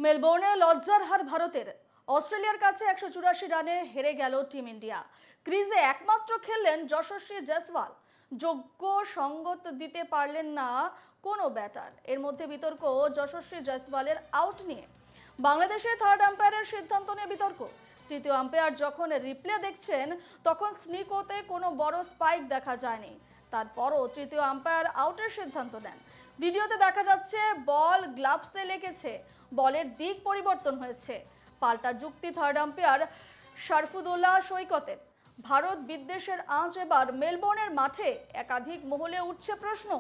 মেলবোর্নে লজ্জার হার ভারতের। অস্ট্রেলিয়ার কাছে 184 রানে হেরে গেল টিম ইন্ডিয়া। ক্রিজে একমাত্র খেললেন যশস্বী জয়সওয়াল। যোগ্য সঙ্গত দিতে পারলেন না কোনো ব্যাটার। এর মধ্যে বিতর্ক যশস্বী জয়সওয়ালের আউট নিয়ে। বাংলাদেশে থার্ড আম্পায়ারের সিদ্ধান্ত নিয়ে বিতর্ক। তৃতীয় আম্পায়ার যখন রিপ্লে দেখছেন তখন স্নিকোতে কোনো বড় স্পাইক দেখা যায়নি। তারপরও তৃতীয় আম্পায়ার আউটের সিদ্ধান্ত নেন। ভিডিওতে দেখা যাচ্ছে বল গ্লাভসে লেগেছে, বলের দিক পরিবর্তন হয়েছে। পাল্টা যুক্তি থার্ড আম্পায়ার শরফুদুল্লাহ সৈকতের। ভারত বিদ্বেষের আঁচ এবার মেলবোর্নের মাঠে। একাধিক মহলে উঠছে প্রশ্ন।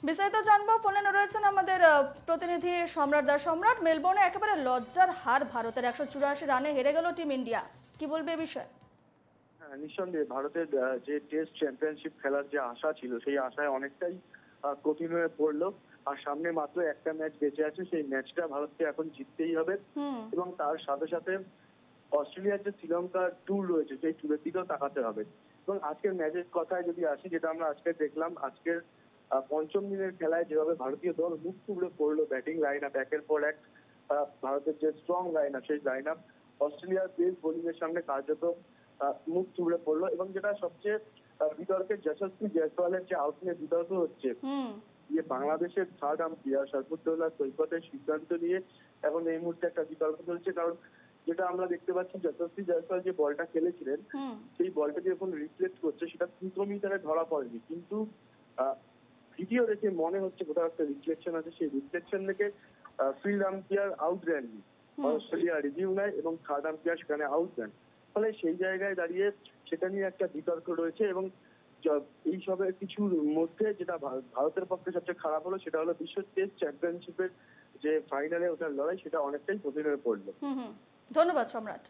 বিস্তারিত জানবো, ফোনে রয়েছেন আমাদের প্রতিনিধি সম্রাট দাস। সম্রাট, মেলবোর্নে একেবারে লজ্জার হার ভারতের। 184 রানে হেরে গেল টিম ইন্ডিয়া, কি বলবে এ বিষয়ে? নিঃসন্দেহে ভারতের যে টেস্ট চ্যাম্পিয়নশিপ খেলার যে আশা ছিল সেই আশায় অনেকটাই কঠিন হয়ে পড়লো। আর সামনে মাত্র একটা ম্যাচ বেঁচে আছে, সেই ম্যাচটা ভারতকে এখন জিততেই হবে। এবং তার সাথে সাথে অস্ট্রেলিয়ার যে শ্রীলঙ্কা ট্যুর রয়েছে সেই ট্যুরের দিকেও তাকাতে হবে। এবং আজকের ম্যাচের কথায় যদি আসি, যেটা আমরা আজকে দেখলাম, আজকের পঞ্চম দিনের খেলায় যেভাবে ভারতীয় দল মুখ থুবড়ে পড়লো, ব্যাটিং লাইন আপ একের পর এক, ভারতের যে স্ট্রং লাইন আপ সেই লাইন আপ অস্ট্রেলিয়ার পেস বোলিং এর সামনে কার্যত মুখ থুবড়ে পড়লো। এবং যেটা সবচেয়ে বিতর্কের, যশস্বী জয়সওয়ালের যে আউট নিয়ে বিতর্ক হচ্ছে, যে বাংলাদেশের থার্ড আম্পায়ার শরফুদ্দৌল্লাহ সৈকতের সিদ্ধান্ত নিয়ে এখন এই মুহূর্তে একটা বিতর্ক চলছে। কারণ যেটা আমরা দেখতে পাচ্ছি, যশস্বী জয়সওয়াল যে বলটা খেলেছিলেন সেই বলটা যখন রিফ্লেক্ট করছে সেটা 200 মিটারে ধরা পড়েনি, কিন্তু ভিডিও দেখে মনে হচ্ছে কোথাও একটা রিফ্লেকশন আছে। সেই রিফ্লেকশন দেখে ফিল্ড আম্পায়ার আউট দেননি, অস্ট্রেলিয়া রিভিউ নেয় এবং থার্ড আম্পায়ার সেখানে আউট দেন। ফলে সেই জায়গায় দাঁড়িয়ে সেটা নিয়ে একটা বিতর্ক রয়েছে। এবং এইসবের কিছুর মধ্যে যেটা ভারতের পক্ষে সবচেয়ে খারাপ হলো সেটা হলো বিশ্ব টেস্ট চ্যাম্পিয়নশিপের যে ফাইনালে ওঠার লড়াই, সেটা অনেকটাই কঠিন হয়ে পড়লো। ধন্যবাদ সম্রাট।